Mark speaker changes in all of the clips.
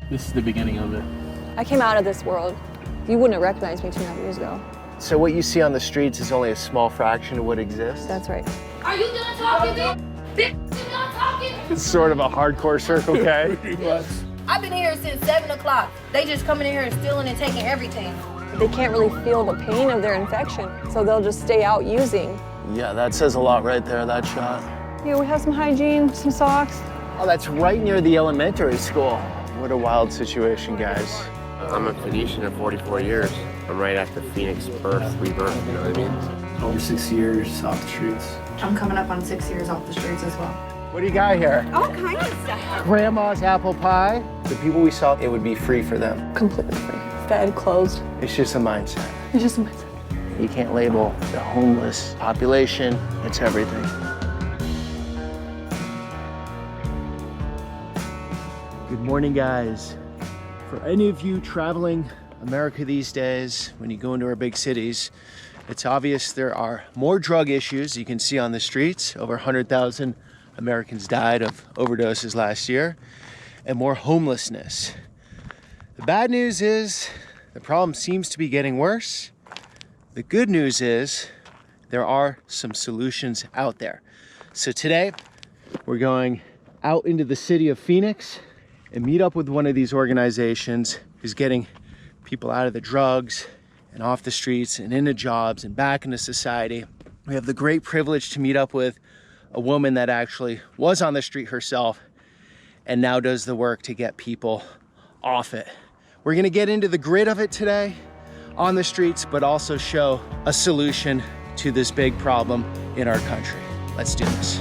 Speaker 1: This is the beginning of it.
Speaker 2: I came out of this world. You wouldn't have recognized me 2.5 years ago.
Speaker 3: So what you see on the streets is only a small fraction of what exists?
Speaker 2: That's right.
Speaker 4: Are you done talking, bitch? Bitch, you done talking?
Speaker 3: It's sort of a hardcore Circle K.
Speaker 4: I've been here since 7 o'clock. They just coming in here and stealing and taking everything.
Speaker 2: They can't really feel the pain of their infection, so they'll just stay out using.
Speaker 3: Yeah, that says a lot right there, that shot.
Speaker 2: Here we have some hygiene, some socks.
Speaker 3: Oh, that's right near the elementary school. What a wild situation, guys.
Speaker 5: I'm a Phoenician of 44 years. I'm right after Phoenix birth, rebirth, you know what I mean?
Speaker 1: Over 6 years off the streets.
Speaker 6: I'm coming up on 6 years off the streets as well.
Speaker 3: What do you got here?
Speaker 6: All kinds of stuff.
Speaker 3: Grandma's apple pie. The people we saw, it would be free for them.
Speaker 2: Completely free. Fed, closed.
Speaker 3: It's just a mindset.
Speaker 2: It's just a mindset.
Speaker 3: You can't label the homeless population. It's everything. Good morning, guys. For any of you traveling America these days, when you go into our big cities, it's obvious there are more drug issues you can see on the streets. Over 100,000 Americans died of overdoses last year, and more homelessness. The bad news is the problem seems to be getting worse. The good news is there are some solutions out there. So today we're going out into the city of Phoenix and meet up with one of these organizations who's getting people out of the drugs and off the streets and into jobs and back into society. We have the great privilege to meet up with a woman that actually was on the street herself and now does the work to get people off it. We're gonna get into the grit of it today on the streets, but also show a solution to this big problem in our country. Let's do this.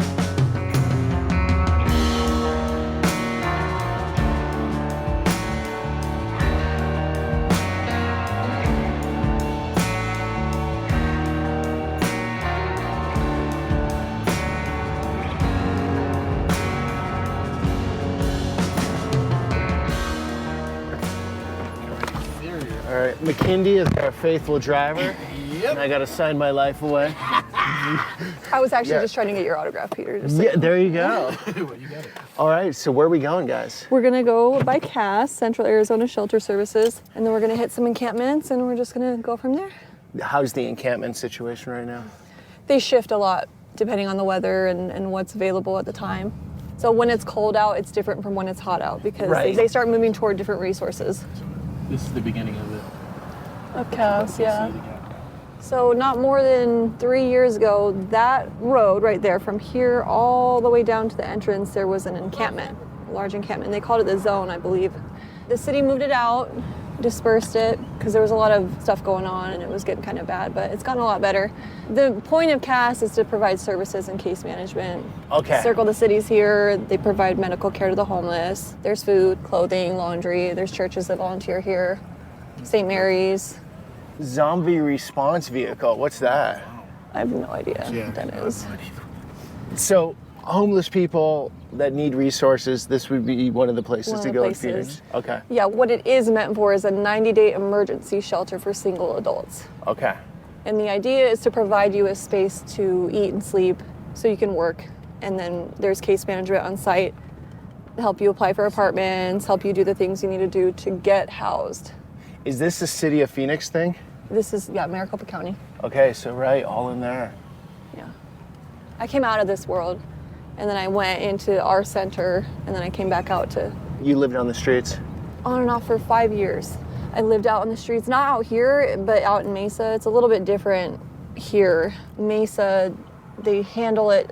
Speaker 3: All right, McKindy is our faithful driver. Yep. And I gotta sign my life away.
Speaker 2: I was actually just trying to get your autograph, Peter. Just so
Speaker 3: Yeah,
Speaker 2: you know.
Speaker 3: there you go.
Speaker 1: You got it.
Speaker 3: All right, so where are we going, guys?
Speaker 2: We're gonna go by CAS, Central Arizona Shelter Services, and then we're gonna hit some encampments, and we're just gonna go from there.
Speaker 3: How's the encampment situation right now?
Speaker 2: They shift a lot depending on the weather and what's available at the time. So when it's cold out, it's different from when it's hot out because
Speaker 3: Right.
Speaker 2: they start moving toward different resources.
Speaker 1: This is the beginning of it.
Speaker 2: Of CAS, yeah. So not more than 3 years ago, that road right there from here all the way down to the entrance, there was an encampment, a large encampment. They called it the zone, I believe. The city moved it out, dispersed it, because there was a lot of stuff going on and it was getting kind of bad, but it's gotten a lot better. The point of CAS is to provide services and case management.
Speaker 3: Okay.
Speaker 2: Circle the City's here, they provide medical care to the homeless. There's food, clothing, laundry, there's churches that volunteer here. St. Mary's.
Speaker 3: Zombie response vehicle, what's that?
Speaker 2: I have no idea what that is.
Speaker 3: So homeless people that need resources, this would be one of the places
Speaker 2: One of
Speaker 3: to
Speaker 2: the
Speaker 3: go in
Speaker 2: places.
Speaker 3: Phoenix? Okay,
Speaker 2: Yeah, what it is meant for is a 90-day emergency shelter for single adults.
Speaker 3: okay.
Speaker 2: And the idea is to provide you a space to eat and sleep so you can work. And then there's case management on site, help you apply for apartments, help you do the things you need to do to get housed.
Speaker 3: Is this a city of Phoenix thing?
Speaker 2: This is, Maricopa County.
Speaker 3: Okay, so right, all in there.
Speaker 2: Yeah. I came out of this world and then I went into our center and then I came back out to
Speaker 3: You lived on the streets?
Speaker 2: on and off for 5 years. I lived out on the streets, not out here, but out in Mesa. It's a little bit different here. Mesa, they handle it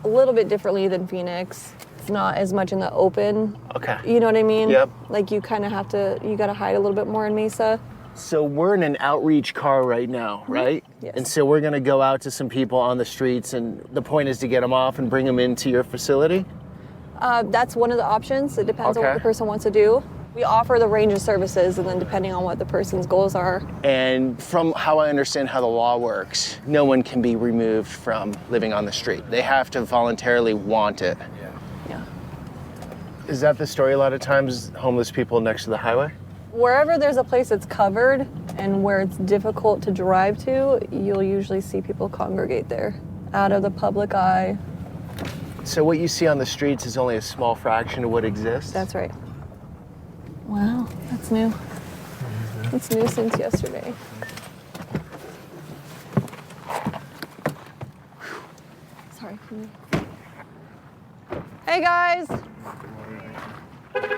Speaker 2: a little bit differently than Phoenix. It's not as much in the open.
Speaker 3: Okay.
Speaker 2: You know what I mean?
Speaker 3: Yep.
Speaker 2: Like you kind of have to, you got to hide a little bit more in Mesa.
Speaker 3: So we're in an outreach car right now, right?
Speaker 2: Yes.
Speaker 3: And so we're gonna go out to some people on the streets and the point is to get them off and bring them into your facility?
Speaker 2: That's one of the options. It depends on what
Speaker 3: Okay.
Speaker 2: the person wants to do. We offer the range of services and then depending on what the person's goals are.
Speaker 3: And from how I understand how the law works, no one can be removed from living on the street. They have to voluntarily want it.
Speaker 2: Yeah.
Speaker 3: Is that the story a lot of times, homeless people next to the highway?
Speaker 2: Wherever there's a place that's covered and where it's difficult to drive to, you'll usually see people congregate there, out of the public eye.
Speaker 3: So what you see on the streets is only a small fraction of what exists?
Speaker 2: That's right. Wow. That's new. It's new since yesterday. Sorry. Hey guys.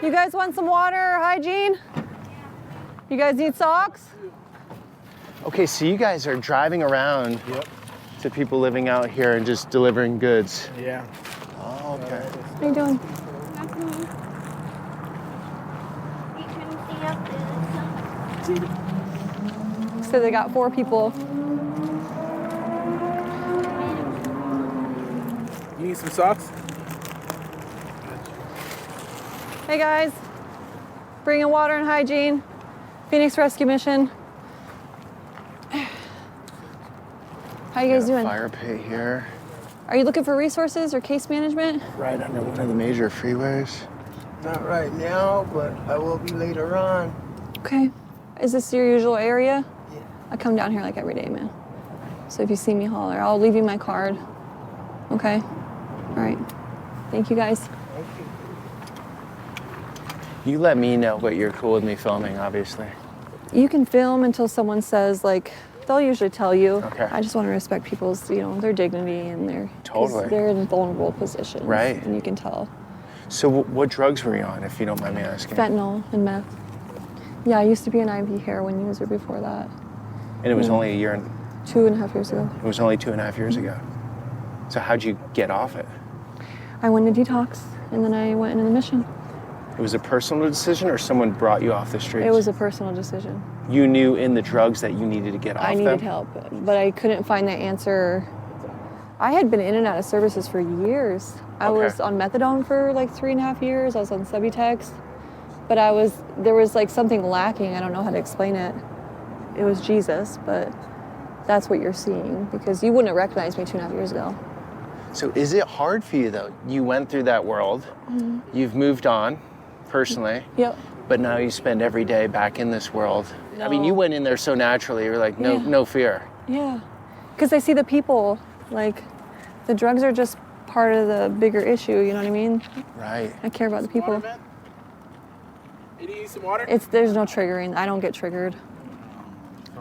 Speaker 2: You guys want some water or hygiene? You guys need socks?
Speaker 3: Okay, so you guys are driving around to people living out here and just delivering goods.
Speaker 1: Yeah.
Speaker 3: Oh, okay.
Speaker 2: How you doing? So they got 4 people.
Speaker 1: You need some socks?
Speaker 2: Hey guys, bringing water and hygiene. Phoenix Rescue Mission. How you guys doing?
Speaker 3: Fire pit here.
Speaker 2: Are you looking for resources or case management?
Speaker 3: Right under one of the major freeways.
Speaker 7: Not right now, but I will be later on.
Speaker 2: Okay. Is this your usual area?
Speaker 7: Yeah.
Speaker 2: I come down here like every day, man. So if you see me, holler. I'll leave you my card. Okay? All right. Thank you, guys.
Speaker 3: You let me know, but you're cool with me filming, obviously.
Speaker 2: You can film until someone says, like, they'll usually tell you.
Speaker 3: Okay.
Speaker 2: I just want to respect people's, their dignity and their... 'cause
Speaker 3: Totally.
Speaker 2: they're in vulnerable positions.
Speaker 3: Right.
Speaker 2: And you can tell.
Speaker 3: So what drugs were you on, if you don't mind me asking?
Speaker 2: Fentanyl and meth. Yeah, I used to be an IV heroin user before that.
Speaker 3: And it was only a year and...
Speaker 2: 2.5 years ago.
Speaker 3: It was only 2.5 years ago. So how'd you get off it?
Speaker 2: I went to detox, and then I went into the mission.
Speaker 3: It was a personal decision or someone brought you off the streets?
Speaker 2: It was a personal decision.
Speaker 3: You knew in the drugs that you needed to get off
Speaker 2: I
Speaker 3: them?
Speaker 2: needed help, but I couldn't find the answer. I had been in and out of services for years. I
Speaker 3: Okay.
Speaker 2: was on methadone for like 3.5 years. I was on Subutex, but there was like something lacking. I don't know how to explain it. It was Jesus, but that's what you're seeing because you wouldn't have recognized me 2.5 years ago.
Speaker 3: So is it hard for you though? You went through that world, you've moved on personally,
Speaker 2: Yep.
Speaker 3: but now you spend every day back in this world. I mean,
Speaker 2: No.
Speaker 3: you went in there so naturally, you're like, no,
Speaker 2: Yeah.
Speaker 3: no fear.
Speaker 2: Yeah, because I see the people, like the drugs are just part of the bigger issue, you know what I mean?
Speaker 3: Right.
Speaker 2: I care about the people.
Speaker 1: Hey, do you need some water?
Speaker 2: There's no triggering. I don't get triggered.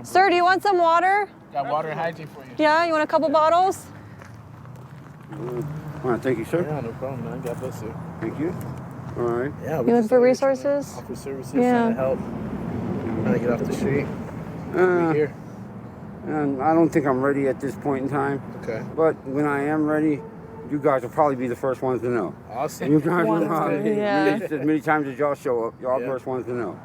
Speaker 2: Sir, do you want some water?
Speaker 1: Got water and hygiene for you.
Speaker 2: Yeah, you want a couple bottles?
Speaker 7: All right, thank you, sir.
Speaker 1: Yeah, no problem, man. God bless you.
Speaker 7: Thank you. All right.
Speaker 1: Yeah,
Speaker 2: You looking for resources?
Speaker 1: Offer services,
Speaker 2: Yeah.
Speaker 1: trying to help. Trying to get off the street.
Speaker 7: Uh,
Speaker 1: We're here.
Speaker 7: and I don't think I'm ready at this point in time,
Speaker 1: Okay.
Speaker 7: but when I am ready, you guys will probably be the first ones to know.
Speaker 1: Awesome.
Speaker 7: You guys will
Speaker 2: Wonderful, yeah.
Speaker 7: as many times as y'all show up, y'all
Speaker 1: Yeah.
Speaker 7: first ones to know.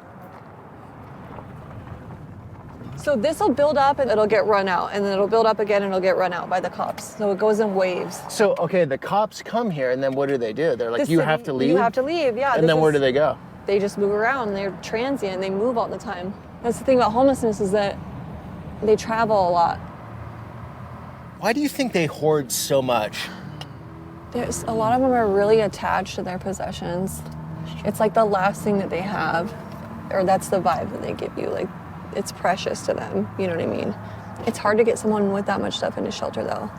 Speaker 2: So this will build up and it'll get run out, and then it'll build up again and it'll get run out by the cops. So it goes in waves.
Speaker 3: So, okay, the cops come here and then what do? They're like,
Speaker 2: The
Speaker 3: you
Speaker 2: city-
Speaker 3: have to leave?
Speaker 2: You have to leave, yeah.
Speaker 3: And then where do they go?
Speaker 2: They just move around. They're transient. They move all the time. That's the thing about homelessness is that they travel a lot.
Speaker 3: Why do you think they hoard so much?
Speaker 2: There's a lot of them are really attached to their possessions. It's like the last thing that they have, or that's the vibe that they give you. Like, it's precious to them. You know what I mean? It's hard to get someone with that much stuff into shelter, though.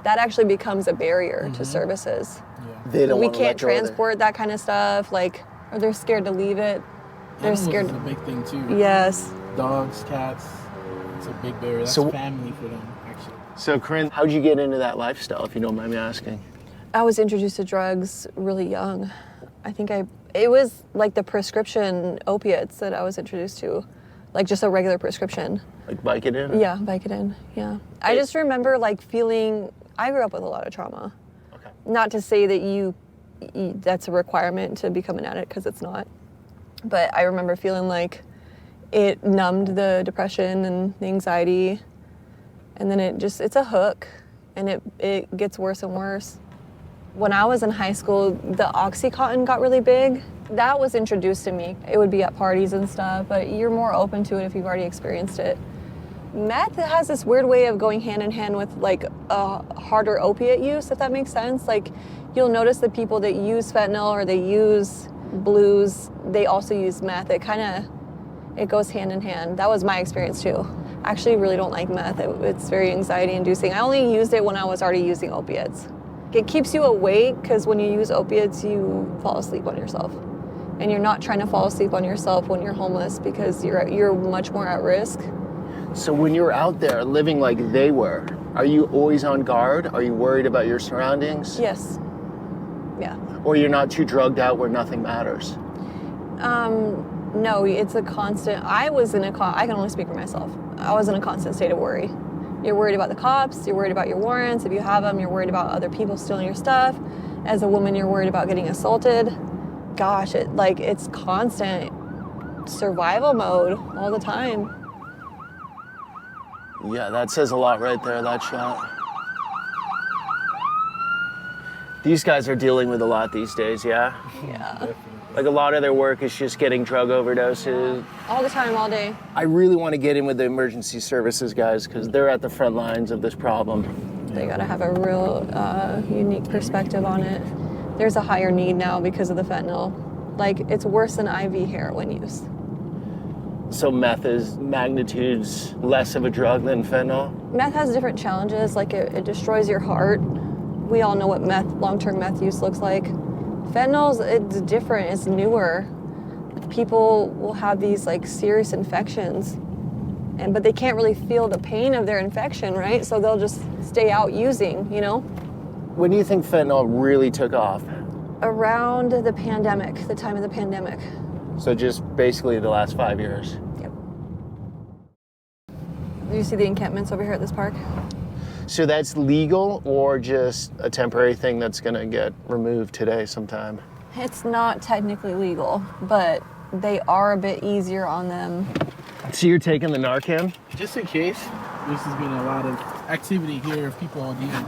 Speaker 2: That actually becomes a barrier to services.
Speaker 3: They don't
Speaker 2: We
Speaker 3: want to let
Speaker 2: can't
Speaker 3: go of it.
Speaker 2: transport that kind of stuff. Like, or they're scared to leave it. They're
Speaker 1: Animals
Speaker 2: scared.
Speaker 1: is a big thing too.
Speaker 2: Yes.
Speaker 1: Dogs, cats. It's a big barrier. That's
Speaker 3: So-
Speaker 1: family for them, actually.
Speaker 3: So, Corinne, how'd you get into that lifestyle, if you don't mind me asking?
Speaker 2: I was introduced to drugs really young. I think it was like the prescription opiates that I was introduced to, like just a regular prescription.
Speaker 3: Like Vicodin?
Speaker 2: Yeah, Vicodin, yeah. I just remember like feeling, I grew up with a lot of trauma.
Speaker 3: Okay.
Speaker 2: Not to say that that's a requirement to become an addict, because it's not. But I remember feeling like it numbed the depression and the anxiety. And then it's a hook, and it gets worse and worse. When I was in high school, the Oxycontin got really big. That was introduced to me. It would be at parties and stuff, but you're more open to it if you've already experienced it. Meth has this weird way of going hand in hand with like a harder opiate use, if that makes sense. Like, you'll notice the people that use fentanyl or they use blues, they also use meth. It goes hand in hand. That was my experience too. I actually really don't like meth. It's very anxiety inducing. I only used it when I was already using opiates. It keeps you awake because when you use opiates, you fall asleep on yourself. and you're not trying to fall asleep on yourself when you're homeless because you're much more at risk.
Speaker 3: So when you're out there living like they were, are you always on guard? Are you worried about your surroundings?
Speaker 2: Yes. Yeah.
Speaker 3: Or you're not too drugged out where nothing matters?
Speaker 2: No, it's a constant. I can only speak for myself. I was in a constant state of worry. You're worried about the cops, you're worried about your warrants, if you have them, you're worried about other people stealing your stuff. As a woman, you're worried about getting assaulted. Gosh, it's constant survival mode all the time.
Speaker 3: Yeah, that says a lot right there, that shot. These guys are dealing with a lot these days, yeah?
Speaker 2: Yeah.
Speaker 3: Like a lot of their work is just getting drug overdoses.
Speaker 2: All the time, all day.
Speaker 3: I really want to get in with the emergency services guys because they're at the front lines of this problem.
Speaker 2: They gotta have a real unique perspective on it. There's a higher need now because of the fentanyl. Like, it's worse than IV heroin use.
Speaker 3: So meth is magnitudes less of a drug than fentanyl?
Speaker 2: Meth has different challenges, like it destroys your heart. We all know what long-term meth use looks like. Fentanyl's, it's different, it's newer. People will have these like serious infections, but they can't really feel the pain of their infection, right? So they'll just stay out using, you know?
Speaker 3: When do you think fentanyl really took off?
Speaker 2: Around the pandemic, the time of the pandemic.
Speaker 3: So just basically the last 5 years.
Speaker 2: Yep. Do you see the encampments over here at this park?
Speaker 3: So that's legal or just a temporary thing that's gonna get removed today sometime?
Speaker 2: It's not technically legal, but they are a bit easier on them.
Speaker 3: So you're taking the Narcan?
Speaker 1: Just in case, this has been a lot of activity here of people on needing.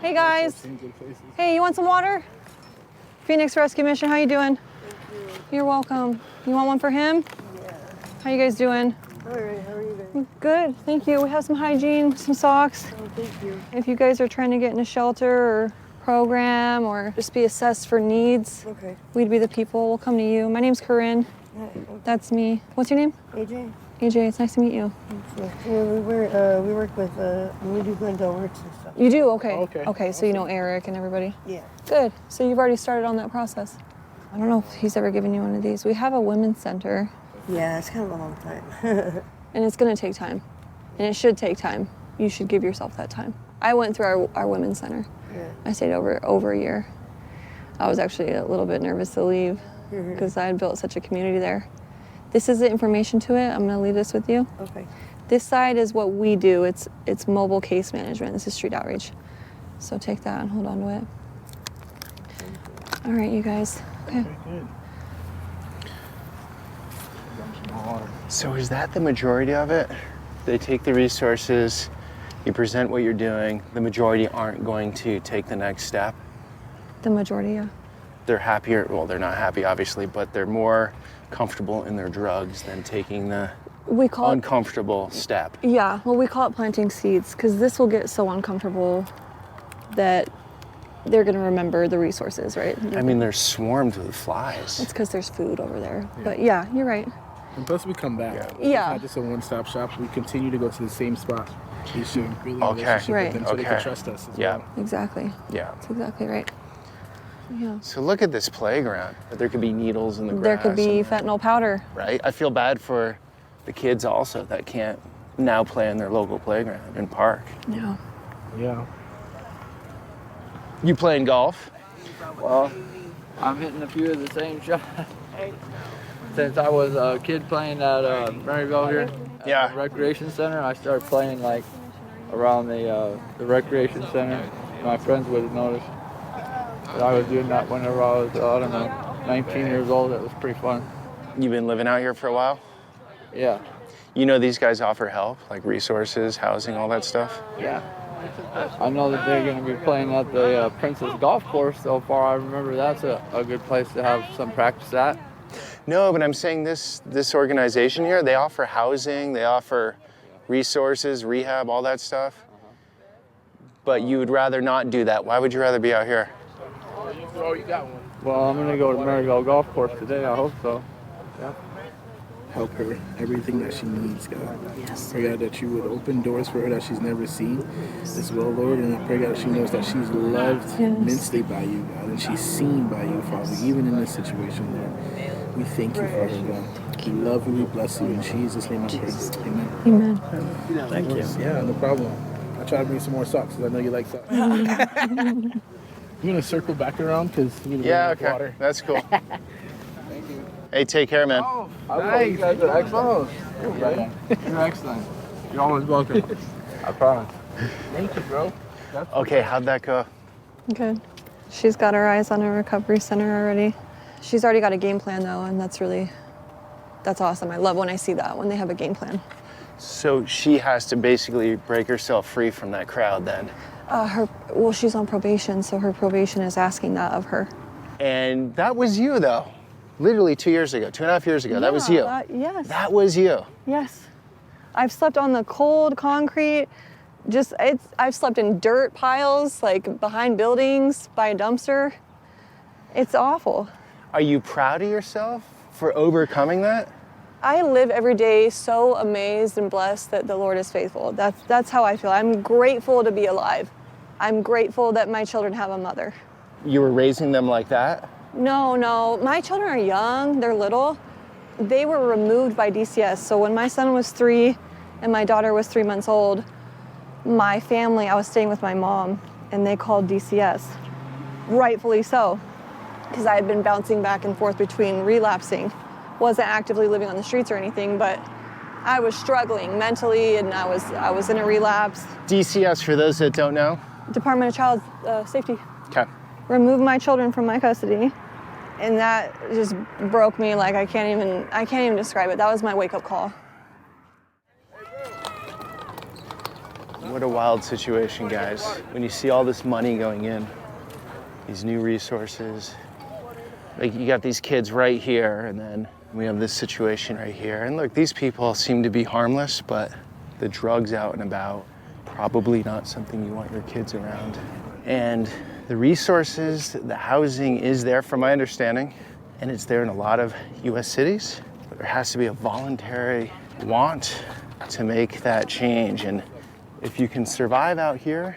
Speaker 2: Hey guys. Hey, you want some water? Phoenix Rescue Mission, how you doing?
Speaker 8: Thank you.
Speaker 2: You're welcome. You want one for him?
Speaker 8: Yeah.
Speaker 2: How you guys doing?
Speaker 8: All right, how are you guys?
Speaker 2: Good, thank you. We have some hygiene, some socks.
Speaker 8: Oh, thank you.
Speaker 2: If you guys are trying to get in a shelter or program or just be assessed for needs,
Speaker 8: Okay.
Speaker 2: we'd be the people. We'll come to you. My name's Corinne.
Speaker 8: Yeah, okay.
Speaker 2: That's me. What's your name?
Speaker 8: AJ?
Speaker 2: AJ, it's nice to meet you.
Speaker 8: Yeah, we work with, we do Glendale works and stuff.
Speaker 2: You do? Okay.
Speaker 1: Okay.
Speaker 2: Okay, so you know Eric and everybody?
Speaker 8: Yeah.
Speaker 2: Good. So you've already started on that process. I don't know if he's ever given you one of these. We have a women's center,
Speaker 8: Yeah, it's kind of a long time.
Speaker 2: and it's going to take time. And it should take time. You should give yourself that time. I went through our women's center.
Speaker 8: Yeah.
Speaker 2: I stayed over a year. I was actually a little bit nervous to leave because I had built such a community there. This is the information to it. I'm going to leave this with you.
Speaker 8: Okay.
Speaker 2: This side is what we do. It's mobile case management. This is street outreach. So take that and hold on to it. All right, you guys. Okay.
Speaker 1: Good.
Speaker 3: So is that the majority of it? They take the resources, you present what you're doing, the majority aren't going to take the next step.
Speaker 2: The majority, yeah.
Speaker 3: They're happier, well, they're not happy obviously, but they're more comfortable in their drugs than taking the
Speaker 2: We call it,
Speaker 3: uncomfortable step.
Speaker 2: yeah, well, we call it planting seeds because this will get so uncomfortable that they're going to remember the resources, right?
Speaker 3: I mean, they're swarmed with flies.
Speaker 2: It's because there's food over there. But yeah, you're right.
Speaker 1: And plus we come back.
Speaker 2: Yeah.
Speaker 1: It's not just a one-stop shop. We continue to go to the same spot. We should really
Speaker 3: Okay.
Speaker 1: relationship
Speaker 2: Right.
Speaker 1: with them so they
Speaker 3: Okay.
Speaker 1: can trust us as
Speaker 3: Yeah.
Speaker 1: well.
Speaker 2: Exactly.
Speaker 3: Yeah.
Speaker 2: That's exactly right. Yeah.
Speaker 3: So look at this playground. There could be needles in the grass.
Speaker 2: There could be
Speaker 3: and-
Speaker 2: fentanyl powder.
Speaker 3: Right? I feel bad for the kids also that can't now play in their local playground and park.
Speaker 2: Yeah.
Speaker 1: Yeah.
Speaker 3: You playing golf?
Speaker 9: Well, I'm hitting a few of the same shots. Since I was a kid playing at Maryville here, at
Speaker 3: Yeah.
Speaker 9: the recreation center, I started playing like around the recreation center. My friends would have noticed that I was doing that whenever I was, I don't know, 19 years old. It was pretty fun.
Speaker 3: You've been living out here for a while?
Speaker 9: Yeah,
Speaker 3: You know these guys offer help, like resources, housing, all that stuff?
Speaker 9: yeah. I know that they're going to be playing at the Princess Golf Course so far. I remember that's a good place to have some practice at.
Speaker 3: No, but I'm saying this organization here, they offer housing, they offer resources, rehab, all that stuff. But you would rather not do that. Why would you rather be out here?
Speaker 1: Oh, you got one.
Speaker 9: Well, I'm going to go to Maryville Golf Course today. I hope so. Yeah.
Speaker 1: help her, everything that she needs, God.
Speaker 2: Yes.
Speaker 1: Pray, God, that you would open doors for her that she's never seen as well, Lord. And I pray, God, that she knows that she's loved immensely by you, God, and she's seen by you, Father, even in this situation, Lord. We thank you, Father, God. We love you, we bless you. In Jesus' name I pray. Amen.
Speaker 2: Amen.
Speaker 1: Thank you. Yeah, no problem. I'll try to bring some more socks because I know you like socks. I'm going to circle back around because we're going to water.
Speaker 3: That's cool. Hey, take care, man.
Speaker 9: Oh, nice. You guys are excellent. You're excellent. You're always welcome. I promise. Thank you, bro.
Speaker 3: Okay, how'd that go?
Speaker 2: Good. She's got her eyes on a recovery center already. She's already got a game plan though, and that's awesome. I love when I see that, when they have a game plan.
Speaker 3: So she has to basically break herself free from that crowd then?
Speaker 2: She's on probation, so her probation is asking that of her.
Speaker 3: And that was you though. Literally 2 years ago, 2.5 years ago, that was you.
Speaker 2: Yes.
Speaker 3: That was you.
Speaker 2: Yes. I've slept on the cold concrete. I've slept in dirt piles, like behind buildings, by a dumpster. It's awful.
Speaker 3: Are you proud of yourself for overcoming that?
Speaker 2: I live every day so amazed and blessed that the Lord is faithful. That's how I feel. I'm grateful to be alive. I'm grateful that my children have a mother.
Speaker 3: You were raising them like that?
Speaker 2: No. My children are young. They're little. They were removed by DCS. So when my son was 3 and my daughter was 3 months old, my family, I was staying with my mom, and they called DCS. Rightfully so, because I had been bouncing back and forth between relapsing. Wasn't actively living on the streets or anything, but I was struggling mentally, and I was in a relapse.
Speaker 3: DCS, for those that don't know?
Speaker 2: Department of Child Safety.
Speaker 3: Okay.
Speaker 2: Removed my children from my custody, and that just broke me. Like I can't even describe it. That was my wake-up call.
Speaker 3: What a wild situation, guys. When you see all this money going in, these new resources, like you got these kids right here, and then we have this situation right here. And look, these people seem to be harmless, but the drugs out and about, probably not something you want your kids around. And the resources, the housing is there from my understanding, and it's there in a lot of US cities. But there has to be a voluntary want to make that change. And if you can survive out here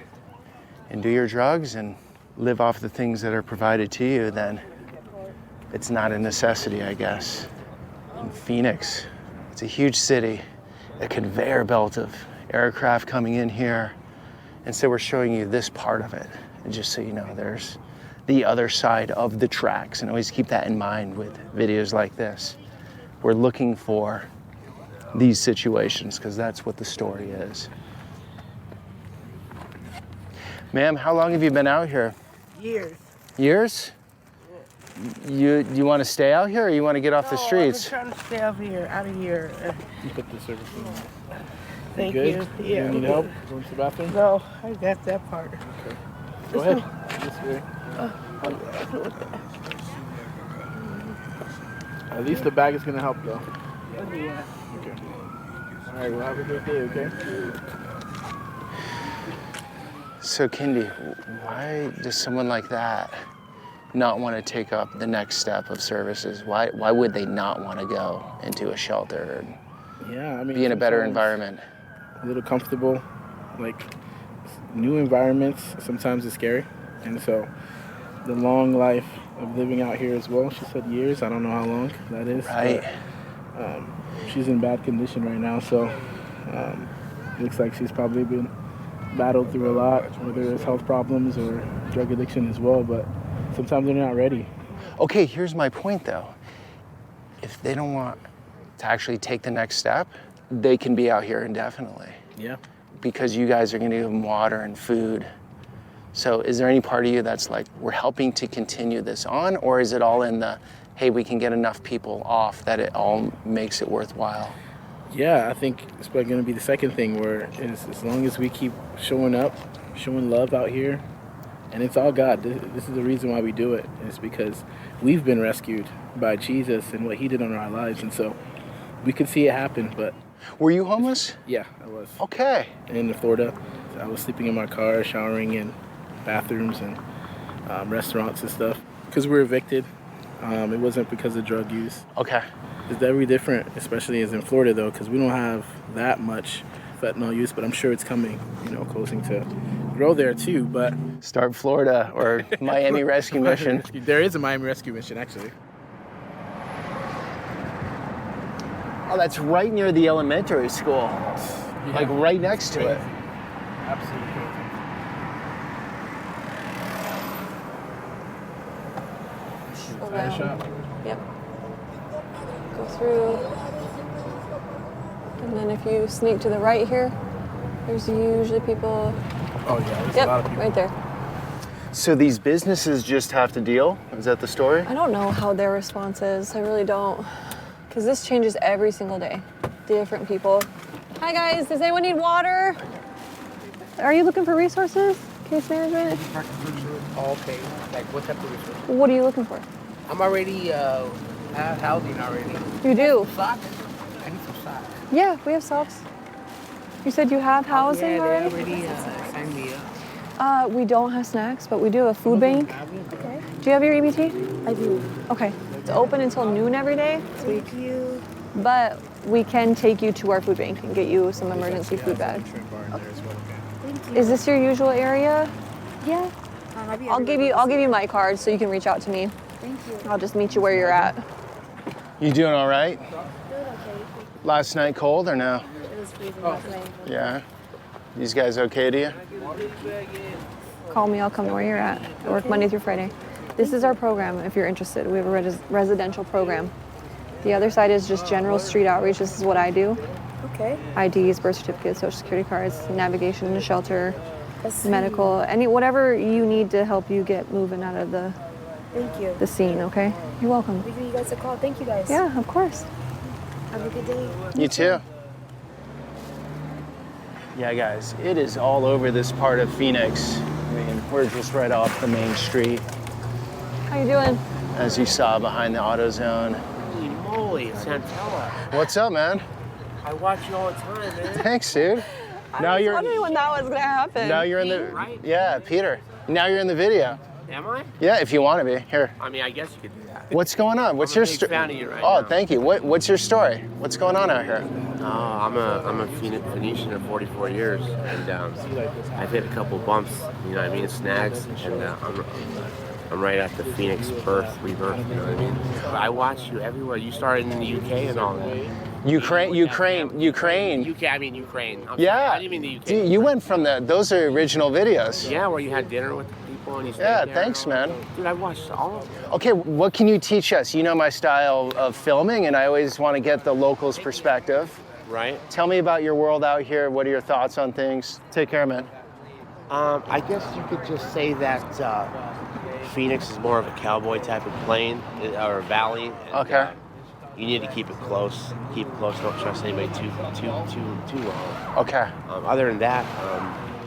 Speaker 3: and do your drugs and live off the things that are provided to you, then it's not a necessity, I guess. In Phoenix, it's a huge city, a conveyor belt of aircraft coming in here. And so we're showing you this part of it. And just so you know, there's the other side of the tracks. And always keep that in mind with videos like this. We're looking for these situations because that's what the story is. Ma'am, how long have you been out here?
Speaker 8: Years.
Speaker 3: Years? You want to stay out here or you want to get off the streets?
Speaker 8: I'm trying to stay out of here.
Speaker 1: You put the service in.
Speaker 8: Thank
Speaker 1: Good?
Speaker 8: you. Yeah.
Speaker 1: You need help going to the bathroom?
Speaker 8: No, I got that part.
Speaker 1: Okay. Go ahead. This way. At least the bag is going to help, though. Okay. All right, well, have a good day, okay?
Speaker 3: So, Kindy, why does someone like that not want to take up the next step of services? Why would they not want to go into a shelter and be in a better environment?
Speaker 1: A little comfortable, like new environments sometimes is scary. And so the long life of living out here as well, she said years, I don't know how long that is.
Speaker 3: Right.
Speaker 1: But, she's in bad condition right now, so looks like she's probably been battled through a lot, whether it's health problems or drug addiction as well, but sometimes they're not ready.
Speaker 3: Okay, here's my point though. If they don't want to actually take the next step, they can be out here indefinitely.
Speaker 1: Yeah.
Speaker 3: Because you guys are going to give them water and food. So is there any part of you that's like, we're helping to continue this on, or is it all in the, hey, we can get enough people off that it all makes it worthwhile?
Speaker 1: Yeah, I think it's probably going to be the second thing where as long as we keep showing up, showing love out here, and it's all God. This is the reason why we do it. It's because we've been rescued by Jesus and what he did on our lives. And so we could see it happen, but...
Speaker 3: Were you homeless?
Speaker 1: Yeah, I was.
Speaker 3: Okay.
Speaker 1: In Florida. I was sleeping in my car, showering in bathrooms and restaurants and stuff. Because we were evicted. It wasn't because of drug use.
Speaker 3: Okay.
Speaker 1: It's definitely different, especially as in Florida though, because we don't have that much fentanyl use, but I'm sure it's coming, closing to grow there too. But
Speaker 3: Start Florida or Miami Rescue Mission.
Speaker 1: There is a Miami Rescue Mission, actually.
Speaker 3: Oh, that's right near the elementary school.
Speaker 1: Yeah.
Speaker 3: Like right next to it.
Speaker 1: Absolutely crazy.
Speaker 2: Around. Yep. Go through. And then if you sneak to the right here, there's usually people.
Speaker 1: Oh yeah, there's a lot of people.
Speaker 2: Right there.
Speaker 3: So these businesses just have to deal? Is that the story?
Speaker 2: I don't know how their response is. I really don't. Because this changes every single day. Different people. Hi guys, does anyone need water? Are you looking for resources? Case management?
Speaker 10: Oh, okay. Like what type of resources?
Speaker 2: What are you looking for?
Speaker 10: I'm already have housing already.
Speaker 2: You do?
Speaker 10: Socks? I need some socks.
Speaker 2: Yeah, we have socks. You said you have housing
Speaker 10: Yeah,
Speaker 2: already?
Speaker 10: they already signed me up.
Speaker 2: We don't have snacks, but we do have a food bank.
Speaker 10: Okay.
Speaker 2: Do you have your EBT?
Speaker 8: I do.
Speaker 2: Okay. It's open until noon every day.
Speaker 8: Thank you.
Speaker 2: But we can take you to our food bank and get you some emergency food bags.
Speaker 8: Thank you.
Speaker 2: Is this your usual area?
Speaker 8: Yeah.
Speaker 2: I'll give you my card so you can reach out to me.
Speaker 8: Thank you.
Speaker 2: I'll just meet you where you're at.
Speaker 3: You doing all right?
Speaker 8: Good, okay.
Speaker 3: Last night cold or no?
Speaker 8: It was freezing last night.
Speaker 3: Yeah. These guys okay to you?
Speaker 2: Call me, I'll come to where you're at. I work Monday through Friday. This is our program if you're interested. We have a residential program. The other side is just general street outreach. This is what I do.
Speaker 8: Okay.
Speaker 2: IDs, birth certificates, social security cards, navigation in the shelter,
Speaker 8: That's
Speaker 2: medical, whatever you need to help you get moving out of the
Speaker 8: Thank you.
Speaker 2: scene, okay? You're welcome.
Speaker 8: We give you guys a call. Thank you guys.
Speaker 2: Yeah, of course.
Speaker 8: Have a good day.
Speaker 3: You too. Yeah, guys, it is all over this part of Phoenix. I mean, we're just right off the main street,
Speaker 2: How you doing?
Speaker 3: as you saw behind the AutoZone.
Speaker 5: Holy moly, Santenello.
Speaker 3: What's up, man?
Speaker 5: I watch you all the time, man.
Speaker 3: Thanks, dude. Now
Speaker 2: I was
Speaker 3: you're
Speaker 2: wondering when that was gonna happen.
Speaker 3: now you're in the
Speaker 5: Right?
Speaker 3: yeah, Peter. Now you're in the video.
Speaker 5: Am I?
Speaker 3: Yeah, if you want to be. Here.
Speaker 5: I mean, I guess you could do that.
Speaker 3: What's going on? What's
Speaker 5: I'm a
Speaker 3: your
Speaker 5: big
Speaker 3: story?
Speaker 5: fan of you right
Speaker 3: Oh,
Speaker 5: now.
Speaker 3: thank you. What's your story? What's going on out here?
Speaker 5: Oh, I'm a Phoenician of 44 years, and I've hit a couple bumps, snags, and I'm right at the Phoenix birth, rebirth, you know what I mean? I watch you everywhere. You started in the UK and all that.
Speaker 3: Ukraine.
Speaker 5: UK, I mean Ukraine. I'm
Speaker 3: Yeah.
Speaker 5: sorry, I didn't mean the UK.
Speaker 3: Dude, you went from those are original videos.
Speaker 5: Yeah, where you had dinner with the people and you stayed
Speaker 3: Yeah,
Speaker 5: there
Speaker 3: thanks,
Speaker 5: and all
Speaker 3: man.
Speaker 5: that. Dude, I watched all of them.
Speaker 3: Okay, what can you teach us? You know my style of filming, and I always want to get the locals' perspective.
Speaker 5: Right?
Speaker 3: Tell me about your world out here. What are your thoughts on things? Take care, man.
Speaker 5: I guess you could just say that Phoenix is more of a cowboy type of plain or valley. And,
Speaker 3: Okay.
Speaker 5: you need to keep it close. Keep it close. Don't trust anybody too long.
Speaker 3: Okay.
Speaker 5: Other than that,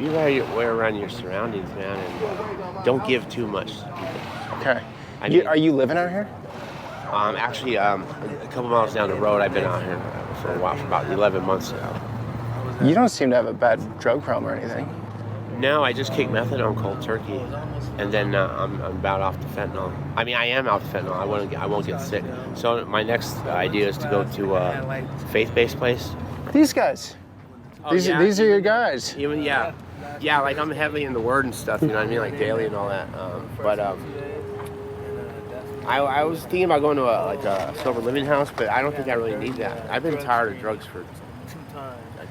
Speaker 5: be aware around your surroundings, man, and don't give too much to people.
Speaker 3: Okay.
Speaker 5: I mean-
Speaker 3: Are you living out here?
Speaker 5: Actually, a couple miles down the road, I've been out here for a while, for about 11 months now.
Speaker 3: You don't seem to have a bad drug problem or anything.
Speaker 5: No, I just kicked methadone cold turkey, and then I'm about off the fentanyl. I mean, I am off the fentanyl. I won't get sick. So my next idea is to go to a faith-based place.
Speaker 3: These guys.
Speaker 5: Oh,
Speaker 3: These
Speaker 5: yeah?
Speaker 3: these are your guys.
Speaker 5: Even yeah, like I'm heavily in the Word and stuff. You know what I mean, like daily and all that. I was thinking about going to a sober living house, but I don't think I really need that. I've been tired of drugs for a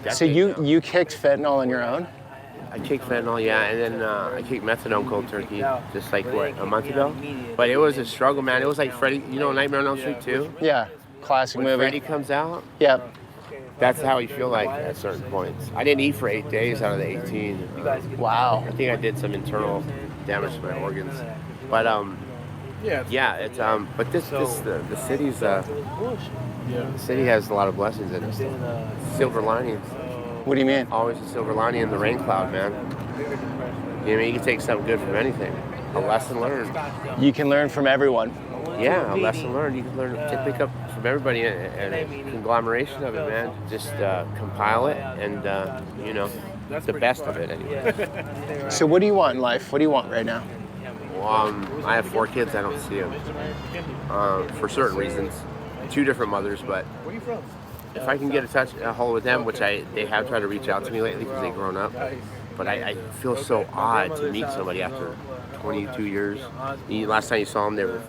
Speaker 5: decade
Speaker 3: So
Speaker 5: now.
Speaker 3: you kicked fentanyl on your own?
Speaker 5: I kicked fentanyl, yeah, and then I kicked methadone cold turkey just like a month ago. But it was a struggle, man. It was like Freddy, Nightmare on Elm Street 2.
Speaker 3: Yeah. Classic
Speaker 5: When
Speaker 3: movie.
Speaker 5: Freddy comes out,
Speaker 3: Yep.
Speaker 5: that's how you feel like at certain points. I didn't eat for 8 days out of the 18.
Speaker 3: Wow.
Speaker 5: I think I did some internal damage to my organs. But yeah, it's but the city's the city has a lot of blessings in it. Silver linings.
Speaker 3: What do you mean?
Speaker 5: Always a silver lining in the rain cloud, man. You know what I mean? You can take something good from anything. A lesson learned.
Speaker 3: You can learn from everyone.
Speaker 5: Yeah, a lesson learned. You can learn to pick up from everybody and a conglomeration of it, man. Just compile it and, the best of it anyway.
Speaker 3: So what do you want in life? What do you want right now?
Speaker 5: Well, I have 4 kids. I don't see them for certain reasons. two different mothers, but
Speaker 1: Where are you from?
Speaker 5: if I can get a hold with them, which they have tried to reach out to me lately because they've grown up, but I feel so odd to meet somebody after 22 years. Last time you saw them, they were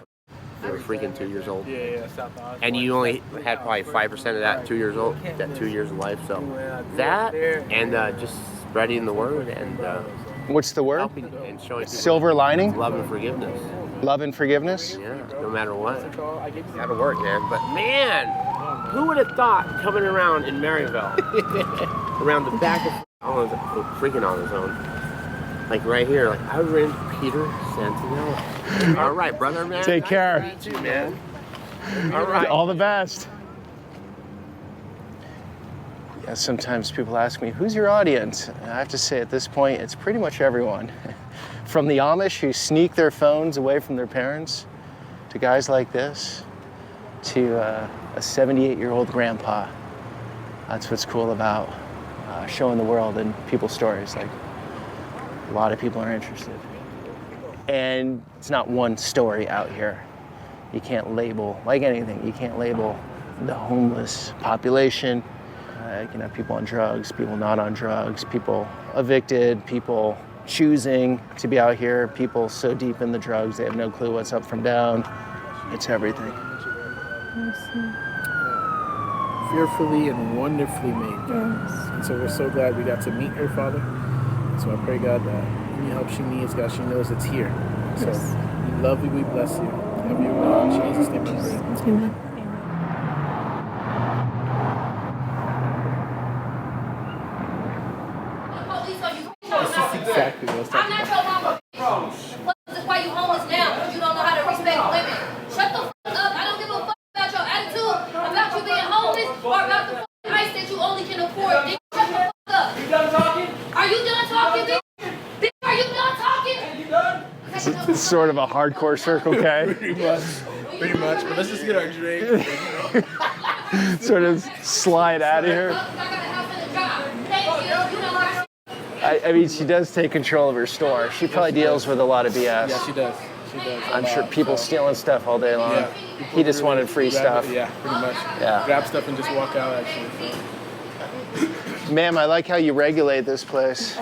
Speaker 5: freaking 2 years old. And you only had probably 5% of that 2 years old, that 2 years of life. So that and just spreading the word and
Speaker 3: What's the word?
Speaker 5: helping and showing people
Speaker 3: Silver lining?
Speaker 5: love and forgiveness.
Speaker 3: Love and forgiveness?
Speaker 5: Yeah, no matter what. Gotta work, man. But man, who would have thought coming around in Maryville, around the back of freaking on his own, like right here, like I ran into Peter Santenello. All right, brother, man.
Speaker 3: Take care.
Speaker 5: Nice to meet you, man. All right.
Speaker 3: All the best. Yeah, sometimes people ask me, who's your audience? And I have to say at this point, it's pretty much everyone. From the Amish who sneak their phones away from their parents, to guys like this, to a 78-year-old grandpa. That's what's cool about showing the world and people's stories. Like, a lot of people are interested. And it's not one story out here. You can't label, like anything, you can't label the homeless population. You can have people on drugs, people not on drugs, people evicted, people choosing to be out here, people so deep in the drugs they have no clue what's up from down. It's everything.
Speaker 1: Fearfully and wonderfully made, God. And so we're so glad we got to meet her, Father. So I pray, God, that any help she needs, God, she knows it's here. So we love you, we bless you. Have your way. In Jesus' name we pray.
Speaker 2: Amen.
Speaker 1: Exactly what I was
Speaker 4: I'm
Speaker 1: talking
Speaker 4: not
Speaker 1: about.
Speaker 4: your mama, bro. That's why you homeless now, because you don't know how to respect women. Shut the fuck up. I don't give a fuck about your attitude, about you being homeless, or about the fucking ice that you only can afford. Bitch, shut the fuck up. You done talking? Are you done talking, bitch? Bitch, are you done talking? You done?
Speaker 3: It's sort of a hardcore Circle K.
Speaker 1: Pretty much, but let's just get our drink.
Speaker 3: Sort of slide out of here.
Speaker 4: I got a house and a job. Thank you. You know what?
Speaker 3: I mean, she does take control of her store. She probably deals with a lot of BS.
Speaker 1: Yeah, she does. She does.
Speaker 3: I'm sure people stealing stuff all day long.
Speaker 1: Yeah.
Speaker 3: He just wanted free
Speaker 1: Grab
Speaker 3: stuff.
Speaker 1: it, yeah, pretty much.
Speaker 3: Yeah.
Speaker 1: Grab stuff and just walk out, actually. So.
Speaker 3: Ma'am, I like how you regulate this place.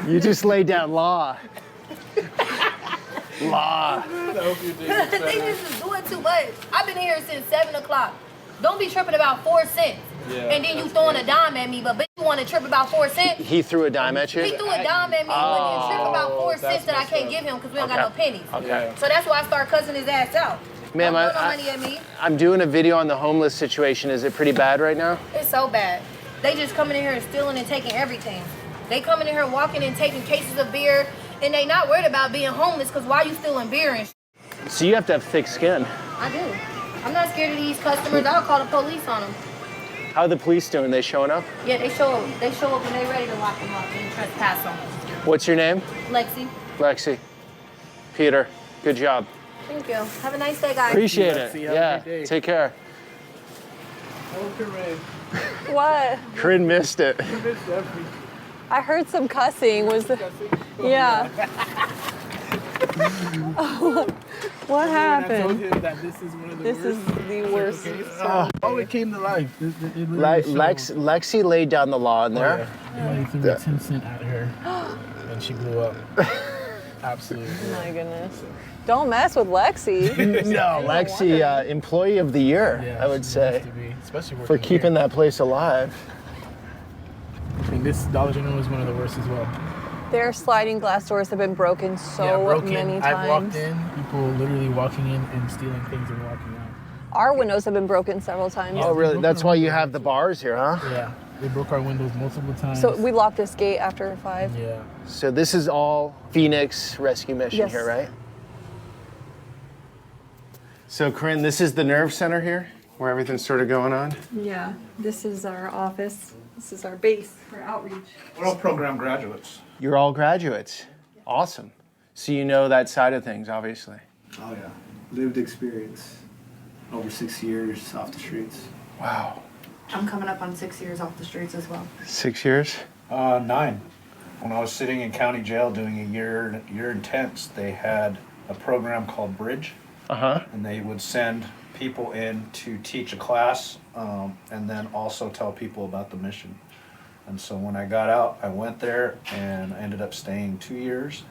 Speaker 3: You just lay down law. Law.
Speaker 4: They just is doing too much. I've been here since 7 o'clock. Don't be tripping about 4 cents.
Speaker 1: Yeah,
Speaker 4: and then you throwing a dime at me, but bitch, you want to trip about 4 cents?
Speaker 3: He threw a dime at you?
Speaker 4: He threw a dime at me when you trip about 4 cents that I can't give him because we don't got no pennies.
Speaker 3: Okay.
Speaker 4: So that's why I start cussing his ass out.
Speaker 3: Ma'am,
Speaker 4: Don't throw no money at me.
Speaker 3: I'm doing a video on the homeless situation. Is it pretty bad right now?
Speaker 4: It's so bad. They just coming in here and stealing and taking everything. They coming in here walking and taking cases of beer, and they not worried about being homeless because why you stealing beer and
Speaker 3: So you have to have thick skin.
Speaker 4: I do. I'm not scared of these customers. I'll call the police on them.
Speaker 3: How are the police doing? They showing up?
Speaker 4: Yeah, they show up. They show up when they're ready to lock them up and trespass them.
Speaker 3: What's your name?
Speaker 4: Lexi.
Speaker 3: Lexi. Peter. Good job.
Speaker 4: Thank you. Have a nice day, guys.
Speaker 3: Appreciate
Speaker 1: Lexi,
Speaker 3: it.
Speaker 1: have a
Speaker 3: Yeah.
Speaker 1: great day.
Speaker 3: Take care.
Speaker 2: What?
Speaker 3: Corinne missed it.
Speaker 2: I heard some cussing. Was the... Yeah. What
Speaker 1: I told
Speaker 2: happened?
Speaker 1: him that this is one of the
Speaker 2: This
Speaker 1: worst.
Speaker 2: is the worst.
Speaker 1: Oh, it came to life. It
Speaker 3: Lexi laid down the law in there.
Speaker 1: He threw a 10 cent at her, and she blew up. Absolutely.
Speaker 2: My goodness. Don't mess with Lexi.
Speaker 3: No, Lexi, employee of the year,
Speaker 1: Yeah,
Speaker 3: I would
Speaker 1: she
Speaker 3: say,
Speaker 1: has to be, especially
Speaker 3: for
Speaker 1: working
Speaker 3: keeping
Speaker 1: here.
Speaker 3: that place alive.
Speaker 1: I mean, this Dollar General is one of the worst as well.
Speaker 2: Their sliding glass doors have been broken so many times.
Speaker 1: I've walked in, people literally walking in and stealing things and walking out.
Speaker 2: Our windows have been broken several times.
Speaker 3: Oh, really? That's why you have the bars here, huh?
Speaker 1: Yeah, they broke our windows multiple times.
Speaker 2: So we locked this gate after 5.
Speaker 1: Yeah.
Speaker 3: So this is all Phoenix Rescue Mission
Speaker 2: Yes.
Speaker 3: here, right? So Corinne, this is the nerve center here, where everything's sort of going on?
Speaker 2: Yeah, this is our office. This is our base for outreach.
Speaker 11: We're all program graduates.
Speaker 3: You're all graduates. Awesome. So you know that side of things, obviously.
Speaker 11: Oh yeah, lived experience. Over 6 years off the streets.
Speaker 3: Wow.
Speaker 6: I'm coming up on 6 years off the streets as well.
Speaker 3: 6 years?
Speaker 11: 9. When I was sitting in county jail doing a year intense, they had a program called Bridge.
Speaker 12: And they would send people in to teach a class and then also tell people about the mission. And so when I got out, I went there and I ended up staying 2 years.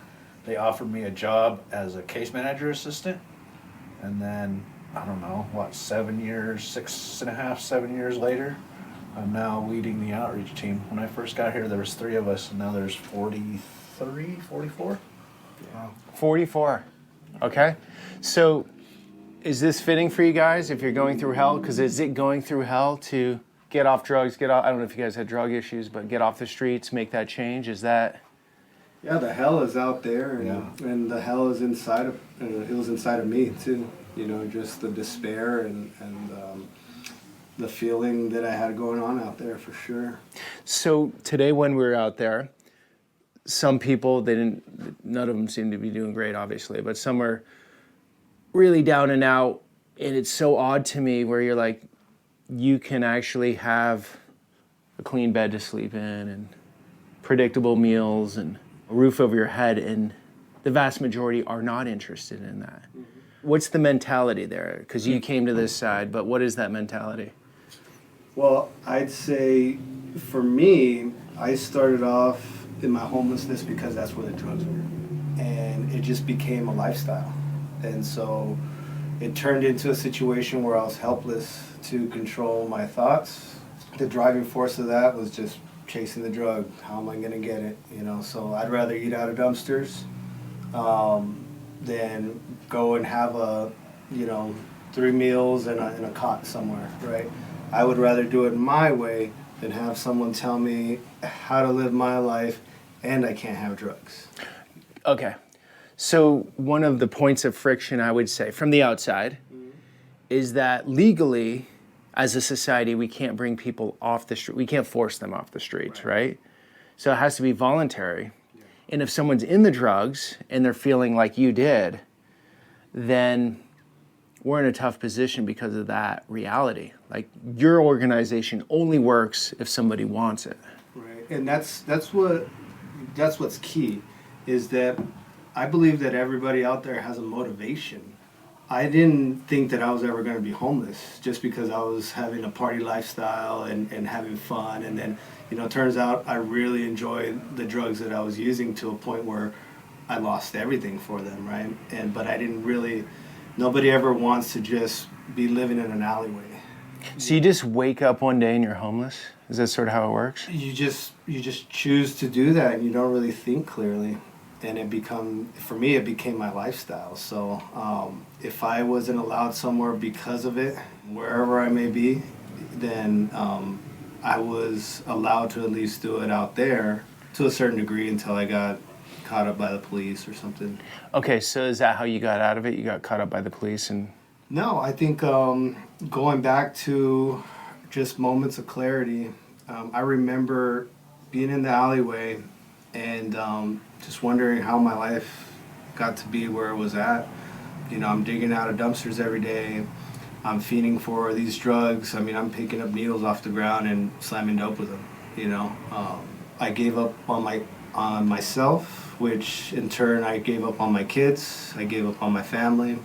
Speaker 12: They offered me a job as a case manager assistant. And then, I don't know, 7 years, 6.5, 7 years later, I'm now leading the outreach team. When I first got here, there was 3 of us, and now there's 43, 44.
Speaker 3: Wow. 44. Okay. So is this fitting for you guys if you're going through hell? Because is it going through hell to get off drugs, I don't know if you guys had drug issues, but get off the streets, make that change? Is that?
Speaker 11: Yeah, the hell is out there, and the hell is inside of, it was inside of me too. You know, just the despair and the feeling that I had going on out there for sure.
Speaker 3: So today when we were out there, some people, none of them seemed to be doing great, obviously, but some were really down and out. And it's so odd to me where you're like, you can actually have a clean bed to sleep in and predictable meals and a roof over your head, and the vast majority are not interested in that. Mm-hmm. What's the mentality there? Because you came to this side, but what is that mentality?
Speaker 11: Well, I'd say for me, I started off in my homelessness because that's where the drugs were. And it just became a lifestyle. And so it turned into a situation where I was helpless to control my thoughts. The driving force of that was just chasing the drug. How am I going to get it? You know, so I'd rather eat out of dumpsters than go and have 3 meals and a cot somewhere, right? I would rather do it my way than have someone tell me how to live my life and I can't have drugs.
Speaker 3: Okay. So one of the points of friction, I would say, from the outside, is that legally, as a society, we can't bring people off the street. We can't force them off the streets, right? So it has to be voluntary. Yeah. And if someone's in the drugs and they're feeling like you did, then we're in a tough position because of that reality. Like, your organization only works if somebody wants it.
Speaker 11: Right, and that's what's key, is that I believe that everybody out there has a motivation. I didn't think that I was ever going to be homeless just because I was having a party lifestyle and having fun. And then, it turns out I really enjoyed the drugs that I was using to a point where I lost everything for them, right? But I didn't really, nobody ever wants to just be living in an alleyway.
Speaker 3: So you just wake up one day and you're homeless? Is that sort of how it works?
Speaker 11: You just choose to do that, and you don't really think clearly. And for me, it became my lifestyle. So if I wasn't allowed somewhere because of it, wherever I may be, then I was allowed to at least do it out there to a certain degree until I got caught up by the police or something.
Speaker 3: Okay, so is that how you got out of it? You got caught up by the police and...
Speaker 11: No, I think going back to just moments of clarity, I remember being in the alleyway and just wondering how my life got to be where it was at. I'm digging out of dumpsters every day. I'm fiending for these drugs. I'm picking up needles off the ground and slamming dope with them. I gave up on myself, which in turn I gave up on my kids. I gave up on my family.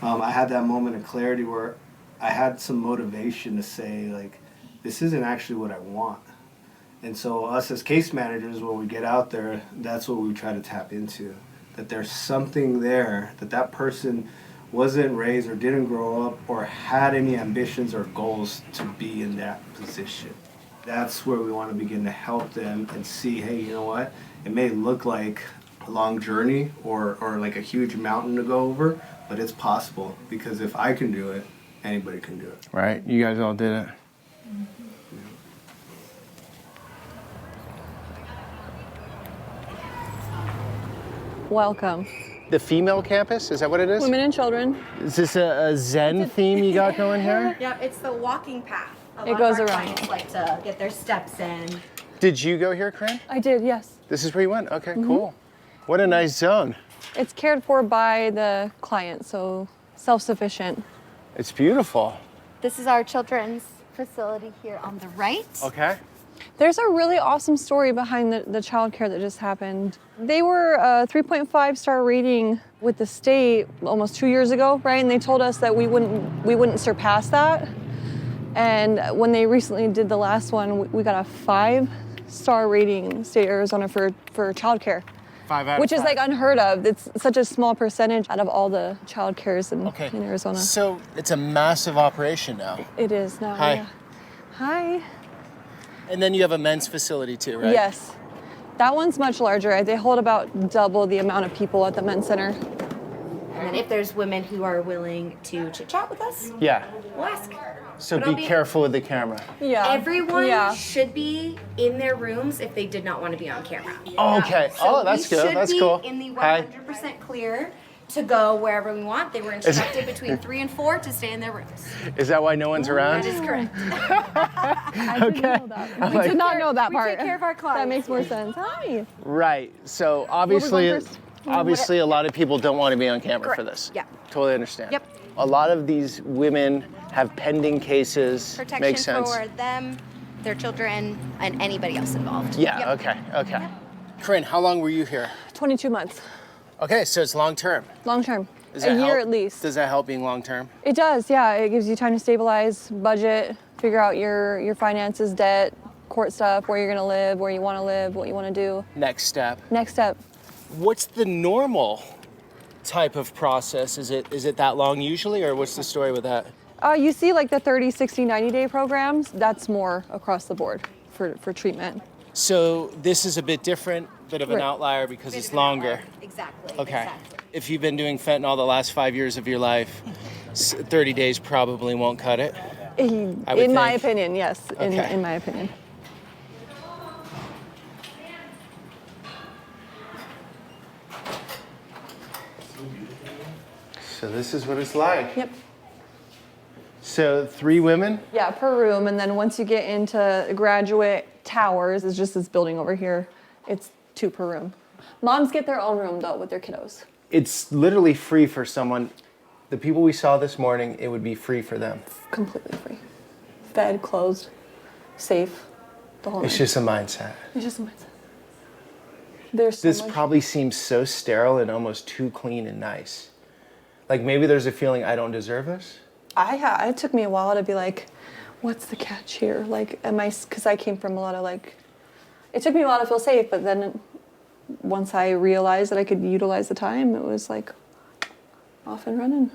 Speaker 11: I had that moment of clarity where I had some motivation to say, like, this isn't actually what I want. And so us as case managers, when we get out there, that's what we try to tap into. That there's something there, that person wasn't raised or didn't grow up or had any ambitions or goals to be in that position. That's where we want to begin to help them and see, hey, you know what? It may look like a long journey or like a huge mountain to go over, but it's possible, because if I can do it, anybody can do it.
Speaker 3: Right, you guys all did it.
Speaker 2: Welcome.
Speaker 3: The female campus, is that what it is?
Speaker 2: Women and children.
Speaker 3: Is this a Zen theme you got going here?
Speaker 13: Yep, it's the walking path.
Speaker 2: It goes around.
Speaker 13: Clients like to get their steps in.
Speaker 3: Did you go here, Corinne?
Speaker 2: I did, yes.
Speaker 3: This is where you went? Okay, cool. What a nice zone.
Speaker 2: It's cared for by the client, so self-sufficient.
Speaker 3: It's beautiful.
Speaker 13: This is our children's facility here on the right.
Speaker 3: Okay.
Speaker 2: There's a really awesome story behind the childcare that just happened. They were a 3.5-star rating with the state almost 2 years ago, right? And they told us that we wouldn't surpass that. And when they recently did the last one, we got a 5-star rating in the state of Arizona for childcare.
Speaker 3: 5 out of
Speaker 2: Which is
Speaker 3: 5.
Speaker 2: like unheard of. It's such a small percentage out of all the child cares in Arizona.
Speaker 3: So it's a massive operation now.
Speaker 2: It is now.
Speaker 3: Hi.
Speaker 2: Yeah. Hi.
Speaker 3: And then you have a men's facility too, right?
Speaker 2: Yes. That one's much larger. They hold about double the amount of people at the men's center.
Speaker 13: And then if there's women who are willing to chit chat with us,
Speaker 3: Yeah.
Speaker 13: we'll ask.
Speaker 3: So
Speaker 13: But I'll
Speaker 3: be careful with the camera.
Speaker 2: Yeah.
Speaker 13: Everyone should be in their rooms if they did not want to be on camera.
Speaker 3: Oh, okay.
Speaker 13: So
Speaker 3: That's
Speaker 13: we
Speaker 3: good.
Speaker 13: should
Speaker 3: That's
Speaker 13: be
Speaker 3: cool.
Speaker 13: in the
Speaker 3: Hi.
Speaker 13: 100% clear to go wherever we want. They were instructed between 3 and 4 to stay in their rooms.
Speaker 3: Is that why no one's around?
Speaker 13: That is correct.
Speaker 2: I didn't know that.
Speaker 3: I'm
Speaker 2: We
Speaker 3: like-
Speaker 2: did not know that part.
Speaker 13: We take care of our clients.
Speaker 2: That makes more sense. Hi.
Speaker 3: Right. So obviously,
Speaker 2: going first?
Speaker 3: a lot of people don't want to be on camera for this.
Speaker 13: Yeah.
Speaker 3: Totally understand.
Speaker 13: Yep.
Speaker 3: A lot of these women have pending cases.
Speaker 13: Protection
Speaker 3: Makes sense.
Speaker 13: for them, their children, and anybody else involved.
Speaker 3: Yeah.
Speaker 13: Yep.
Speaker 3: Okay. Corinne, how long were you here?
Speaker 2: 22 months.
Speaker 3: Okay, so it's long term.
Speaker 2: Long term.
Speaker 3: Does
Speaker 2: A
Speaker 3: that
Speaker 2: year
Speaker 3: help?
Speaker 2: at least.
Speaker 3: Does that help being long term?
Speaker 2: It does, yeah. It gives you time to stabilize, budget, figure out your finances, debt, court stuff, where you're gonna live, where you wanna live, what you wanna do.
Speaker 3: Next step.
Speaker 2: Next step.
Speaker 3: What's the normal type of process? Is it that long usually, or what's the story with that?
Speaker 2: You see like the 30, 60, 90-day programs, that's more across the board for treatment.
Speaker 3: So this is a bit different, bit of an
Speaker 2: Right.
Speaker 3: outlier because
Speaker 13: Bit
Speaker 3: it's
Speaker 13: of an
Speaker 3: longer.
Speaker 13: outlier. Exactly.
Speaker 3: Okay.
Speaker 13: Exactly.
Speaker 3: If you've been doing fentanyl the last 5 years of your life, 30 days probably won't cut it. I would
Speaker 2: In my
Speaker 3: think.
Speaker 2: opinion, yes.
Speaker 3: Okay.
Speaker 2: In my opinion.
Speaker 3: So this is what it's like.
Speaker 2: Yep.
Speaker 3: So 3 women?
Speaker 2: Yeah, per room. And then once you get into graduate towers, it's just this building over here. It's 2 per room. Moms get their own room though with their kiddos.
Speaker 3: It's literally free for someone. The people we saw this morning, it would be free for them.
Speaker 2: Completely free. Fed, closed, safe, the whole
Speaker 3: It's
Speaker 2: nine.
Speaker 3: just a mindset.
Speaker 2: It's just a mindset. There's so
Speaker 3: This
Speaker 2: much.
Speaker 3: probably seems so sterile and almost too clean and nice. Like maybe there's a feeling I don't deserve this.
Speaker 2: It took me a while to be like, what's the catch here? Like, because I came from a lot of like, it took me a while to feel safe, but then once I realized that I could utilize the time, it was like off and running.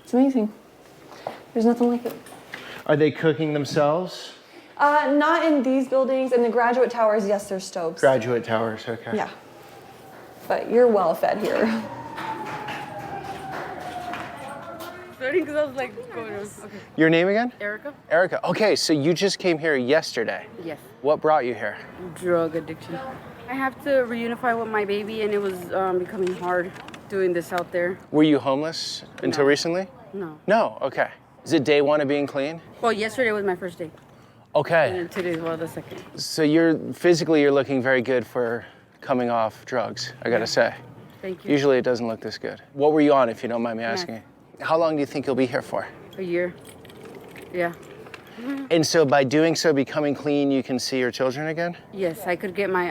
Speaker 2: It's amazing. There's nothing like it.
Speaker 3: Are they cooking themselves?
Speaker 2: Not in these buildings. In the graduate towers, yes, there's stoves.
Speaker 3: Graduate towers, okay.
Speaker 2: Yeah. But you're well fed here.
Speaker 14: Because I was like, okay.
Speaker 3: Your name again?
Speaker 14: Erica?
Speaker 3: Erica. Okay, so you just came here yesterday.
Speaker 14: Yes.
Speaker 3: What brought you here?
Speaker 14: Drug addiction. I have to reunify with my baby, and it was becoming hard doing this out there.
Speaker 3: Were you homeless until recently?
Speaker 14: No.
Speaker 3: No, okay. Is it day 1 of being clean?
Speaker 14: Well, yesterday was my first day.
Speaker 3: Okay.
Speaker 14: And today's well the second.
Speaker 3: So you're looking very good for coming off drugs, I gotta say.
Speaker 14: Thank you.
Speaker 3: Usually it doesn't look this good. What were you on, if you don't mind me asking? How long do you think you'll be here for?
Speaker 14: A year. Yeah.
Speaker 3: And so by doing so, becoming clean, you can see your children again?
Speaker 14: Yes, I could get my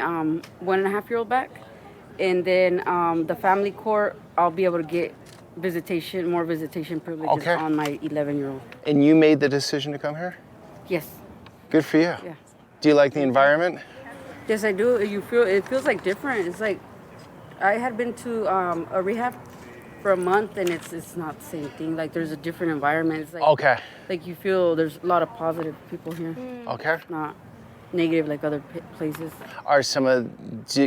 Speaker 14: 1.5-year-old back, and then the family court, I'll be able to get more visitation privileges on my 11-year-old.
Speaker 3: And you made the decision to come here?
Speaker 14: Yes.
Speaker 3: Good for you.
Speaker 14: Yeah.
Speaker 3: Do you like the environment?
Speaker 14: Yes, I do. It feels like different. It's like I had been to a rehab for a month, and it's not the same thing. Like there's a different environment. It's like like you feel there's a lot of positive people here.
Speaker 3: Okay.
Speaker 14: Not negative like other places.
Speaker 3: Are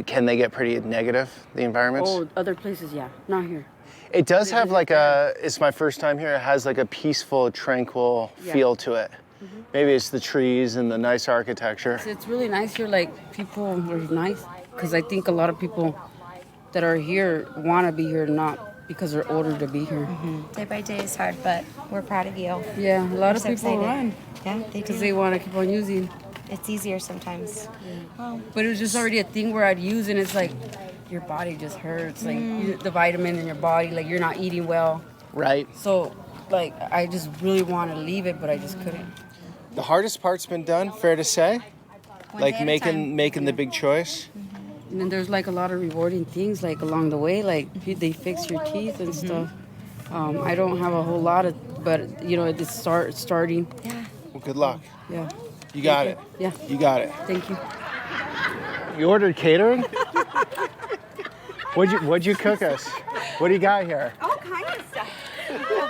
Speaker 3: can they get pretty negative, the environments?
Speaker 14: Oh, other places, yeah. Not here.
Speaker 3: It does have like it's my first time here, it has like a peaceful, tranquil feel to it. Maybe it's the trees and the nice architecture.
Speaker 14: It's really nice here, like people are nice. Because I think a lot of people that are here want to be here, not because they're ordered to be here.
Speaker 13: Day by day is hard, but we're proud of you.
Speaker 14: Yeah, a lot of
Speaker 13: We're so
Speaker 14: people
Speaker 13: excited.
Speaker 14: run.
Speaker 13: Yeah, they do.
Speaker 14: Because they want to keep on using.
Speaker 13: It's easier sometimes.
Speaker 14: But it was just already a thing where I'd use, and it's like your body just hurts. Like the vitamin in your body, like you're not eating well.
Speaker 3: Right.
Speaker 14: So, like, I just really want to leave it, but I just couldn't.
Speaker 3: The hardest part's been done, fair to say?
Speaker 13: One
Speaker 3: like
Speaker 13: day at a
Speaker 3: making
Speaker 13: time.
Speaker 3: the big choice.
Speaker 14: And then there's like a lot of rewarding things like along the way, like they fix your teeth and stuff. I don't have a whole lot of, but you know, it's starting.
Speaker 13: Yeah.
Speaker 3: Well, good luck.
Speaker 14: Yeah.
Speaker 3: You got it.
Speaker 14: Yeah.
Speaker 3: You got it.
Speaker 14: Thank you.
Speaker 3: You ordered catering? What'd you cook us? What do you got here?
Speaker 15: All kinds of stuff.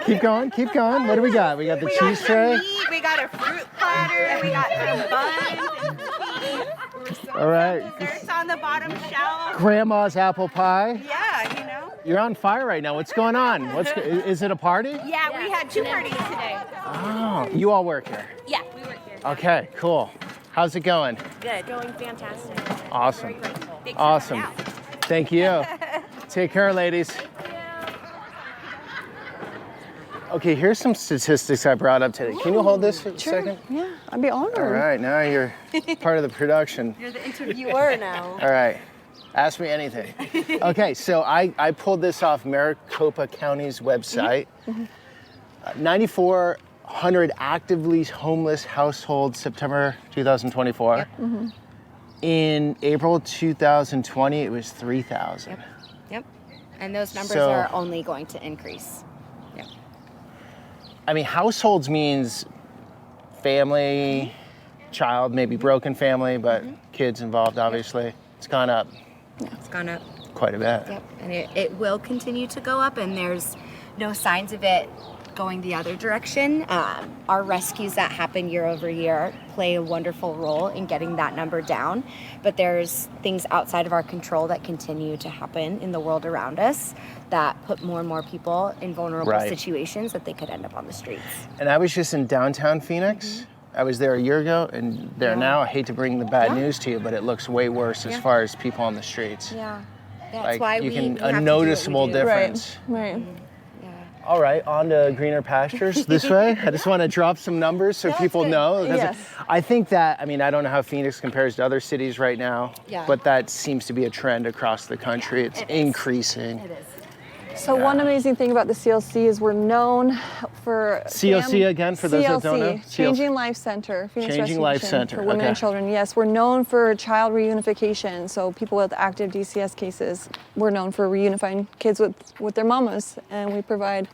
Speaker 3: Keep going, keep going. What do we got? We got the cheese tray.
Speaker 15: Meat, we got a fruit platter, we got some buns and cheese.
Speaker 3: All right.
Speaker 15: Desserts on the bottom shelf.
Speaker 3: Grandma's apple pie.
Speaker 15: Yeah, you know.
Speaker 3: You're on fire right now. What's going on? Is it a party?
Speaker 15: Yeah, we had 2 parties today.
Speaker 3: Oh, you all work here.
Speaker 15: Yeah, we work here.
Speaker 3: Okay, cool. How's it going?
Speaker 15: Good, going fantastic.
Speaker 3: Awesome.
Speaker 15: Very grateful. Thanks
Speaker 3: Awesome.
Speaker 15: for coming out.
Speaker 3: Thank you. Take care, ladies. Okay, here's some statistics I brought up today. Can you hold this for a second?
Speaker 2: Yeah, I'd be honored.
Speaker 3: All right, now you're part of the production.
Speaker 15: You're the interviewer now.
Speaker 3: All right, ask me anything. Okay, so I pulled this off Maricopa County's website. 9,400 actively homeless households, September 2024. In April 2020, it was 3,000.
Speaker 13: Yep. And those numbers
Speaker 3: So-
Speaker 13: are only going to increase. Yep.
Speaker 3: I mean, households means family, child, maybe broken family, but kids involved, obviously. It's gone up
Speaker 13: It's gone up.
Speaker 3: quite a bit.
Speaker 13: Yep. And it will continue to go up, and there's no signs of it going the other direction. Our rescues that happen year over year play a wonderful role in getting that number down, but there's things outside of our control that continue to happen in the world around us that put more and more people in vulnerable
Speaker 3: Right.
Speaker 13: situations that they could end up on the streets.
Speaker 3: And I was just in downtown Phoenix. I was there a year ago, and there now. I hate to bring the bad news to you, but it looks way worse as far as people on the streets.
Speaker 13: Yeah. That's
Speaker 3: Like,
Speaker 13: why
Speaker 3: you
Speaker 13: we
Speaker 3: can
Speaker 13: have to do what
Speaker 3: a
Speaker 13: we
Speaker 3: noticeable
Speaker 13: do.
Speaker 3: difference.
Speaker 2: Right.
Speaker 3: All right, on to greener pastures this way. I just want to drop some numbers so people know. because
Speaker 2: Yes.
Speaker 3: I think that, I mean, I don't know how Phoenix compares to other cities right now,
Speaker 2: Yeah.
Speaker 3: but that seems to be a trend across the country. It's increasing.
Speaker 13: It is.
Speaker 2: So one amazing thing about the CLC is we're known for
Speaker 3: CLC again, for those that don't know?
Speaker 2: Changing Life Center, Phoenix
Speaker 3: Changing
Speaker 2: Rescue
Speaker 3: Life
Speaker 2: Mission
Speaker 3: Center,
Speaker 2: for women
Speaker 3: okay.
Speaker 2: and children. Yes, we're known for child reunification. So people with active DCS cases, we're known for reunifying kids with their mamas, and we provide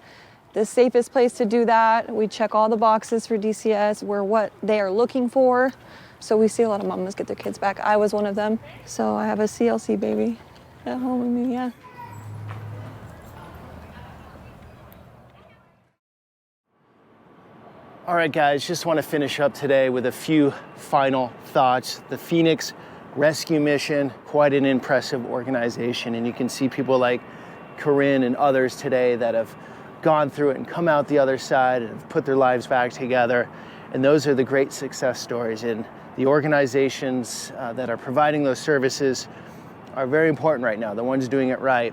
Speaker 2: the safest place to do that. We check all the boxes for DCS. We're what they are looking for. So we see a lot of mamas get their kids back. I was one of them. So I have a CLC baby at home with me, yeah.
Speaker 3: All right, guys, just want to finish up today with a few final thoughts. The Phoenix Rescue Mission, quite an impressive organization, and you can see people like Corinne and others today that have gone through it and come out the other side and have put their lives back together. And those are the great success stories. And the organizations that are providing those services are very important right now, the ones doing it right.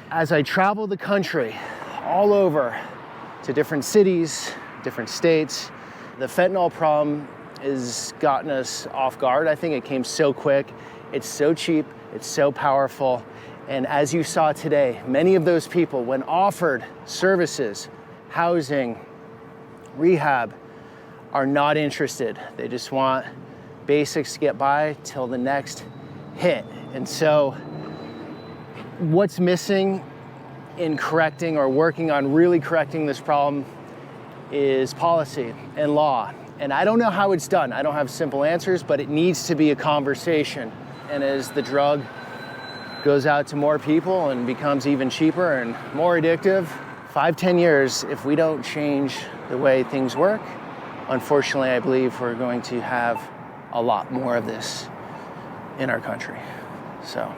Speaker 3: As I travel the country, all over to different cities, different states, the fentanyl problem has gotten us off guard. I think it came so quick. It's so cheap, it's so powerful. And as you saw today, many of those people, when offered services, housing, rehab, are not interested. They just want basics to get by till the next hit. And so what's missing in correcting or working on really correcting this problem is policy and law. And I don't know how it's done. I don't have simple answers, but it needs to be a conversation. And as the drug goes out to more people and becomes even cheaper and more addictive, 5-10 years, if we don't change the way things work, unfortunately, I believe we're going to have a lot more of this in our country. So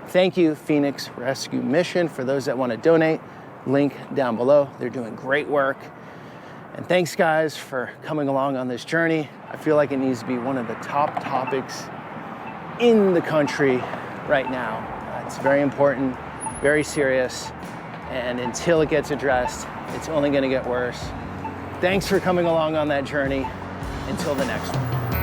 Speaker 3: thank you, Phoenix Rescue Mission. For those that want to donate, link down below. They're doing great work. And thanks, guys, for coming along on this journey. I feel like it needs to be one of the top topics in the country right now. It's very important, very serious, and until it gets addressed, it's only going to get worse. Thanks for coming along on that journey. Until the next one.